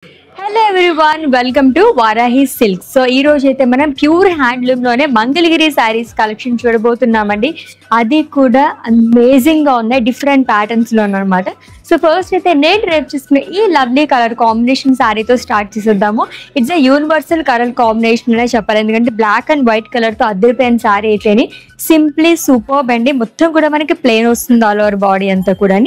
Hello everyone, welcome to Varahi silk. So ఈ రోజు అయితే మనం ప్యూర్ హ్యాండ్లూమ్ లోనే మంగళగిరి శారీస్ కలెక్షన్ చూడబోతున్నామండి. అది కూడా అమేజింగ్ గా ఉన్నాయి, డిఫరెంట్ ప్యాటర్న్స్ లో అనమాట. సో ఫస్ట్ అయితే నేను రేపు చూసుకునే ఈ లవ్లీ కలర్ కాంబినేషన్ శారీతో స్టార్ట్ చేసేద్దాము. It's a universal colour combination అనే చెప్పాలి, ఎందుకంటే బ్లాక్ అండ్ వైట్ కలర్ తో అద్దరిపోయిన శారీ అయితేని సింప్లీ సూపర్బ్ అండి. మొత్తం కూడా మనకి ప్లెయిన్ వస్తుంది ఆల్ ఓవర్ బాడీ అంతా కూడా.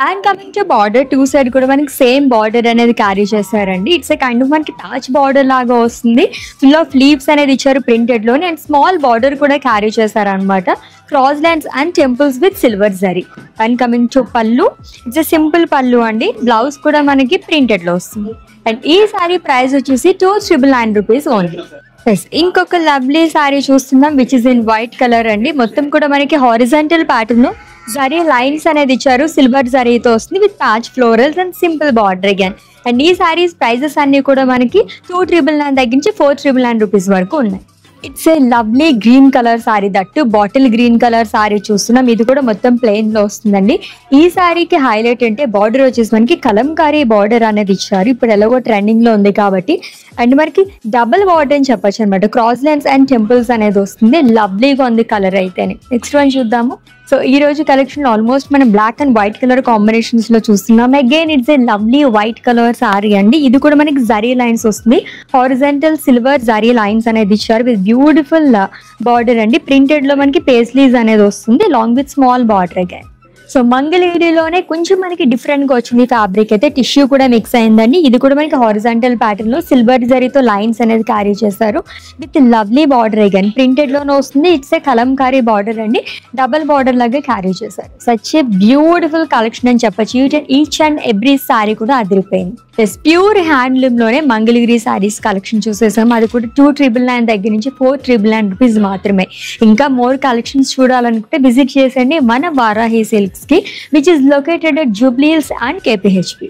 And coming to border, two side కూడా మనకి సేమ్ బార్డర్ అనేది క్యారీ చేశారండి. ఇట్స్ ఏ కైండ్ ఆఫ్ మనకి టాచ్ బార్డర్ లాగా వస్తుంది. ఫుల్ ఆఫ్ లీవ్స్ అనేది ఇచ్చారు ప్రింటెడ్ లోని, అండ్ స్మాల్ బార్డర్ కూడా క్యారీ చేశారు అనమాట. Cross lines and temples with silver zari. And coming to పళ్ళు, ఇట్స్ ఏ సింపుల్ పళ్ళు అండి. బ్లౌజ్ కూడా మనకి ప్రింటెడ్ లో వస్తుంది. అండ్ ఈ సారీ ప్రైస్ వచ్చేసి 299 రూపీస్ ఓన్లీ. ఇంకొక లవ్లీ సారీ చూస్తున్నాం, which is in white colour అండి. మొత్తం కూడా మనకి హారిజాంటల్ ప్యాటర్న్ లో జరీ లైన్స్ అనేది ఇచ్చారు, సిల్వర్ జరీతో వస్తుంది with patch florals and simple border again. And ఈ సారీస్ ప్రైజెస్ అన్ని కూడా మనకి 299 దగ్గర నుంచి 499 రూపీస్ వరకు ఉన్నాయి. It's a lovely green colour sorry, that bottle green colour sorry చూస్తున్నాం. ఇది కూడా మొత్తం ప్లెయిన్ లో వస్తుందండి. ఈ సారీకి హైలైట్ అంటే బార్డర్ వచ్చేసి మనకి కలంకారీ బార్డర్ అనేది ఇచ్చారు, ఇప్పుడు ఎలాగో ట్రెండింగ్ లో ఉంది కాబట్టి. అండ్ మనకి డబుల్ బార్డర్ అని చెప్పొచ్చు అనమాట. క్రాస్ లైన్స్ అండ్ టెంపుల్స్ అనేది వస్తుంది. లవ్లీగా ఉంది కలర్ అయితేనే. నెక్స్ట్ వన్ చూద్దాము. సో ఈ రోజు కలెక్షన్ ఆల్మోస్ట్ మనం black and white colour combinations లో చూస్తున్నాం. Again it's a lovely white colour sari అండి. ఇది కూడా మనకి జరీ లైన్స్ వస్తుంది, హారిజాంటల్ సిల్వర్ జరీ లైన్స్ అనేది ఇచ్చారు విత్ బ్యూటిఫుల్ బార్డర్ అండి. ప్రింటెడ్ లో మనకి పేస్లీస్ అనేది వస్తుంది long with small border again. So మంగళగిరిలోనే కొంచెం మనకి డిఫరెంట్ గా వచ్చింది ఫ్యాబ్రిక్ అయితే. టిష్యూ కూడా మిక్స్ అయిందండి. ఇది కూడా మనకి హారిజాంటల్ ప్యాటర్న్ లో సిల్వర్ జరీతో లైన్స్ అనేది క్యారీ చేశారు with lovely border again. Printed లోనే వస్తుంది. ఇట్స్ ఏ కలంకారీ బార్డర్ అండి, డబల్ బార్డర్ లాగా క్యారీ చేశారు. సచ్ ఏ బ్యూటిఫుల్ కలెక్షన్ అని చెప్పొచ్చు. ఈచ్ అండ్ ఎవ్రీ సారీ కూడా అదిరిపోయింది. ప్యూర్ హ్యాండ్లూమ్ లోనే మంగళగిరి సారీస్ కలెక్షన్ చూసేసాం. అది కూడా 299 దగ్గర నుంచి 499 రూపీస్ మాత్రమే. ఇంకా మోర్ కలెక్షన్స్ చూడాలనుకుంటే విజిట్ చేసండి మన వారాహి సిల్క్స్ కి, which is located at Jubilee hills and KPHP.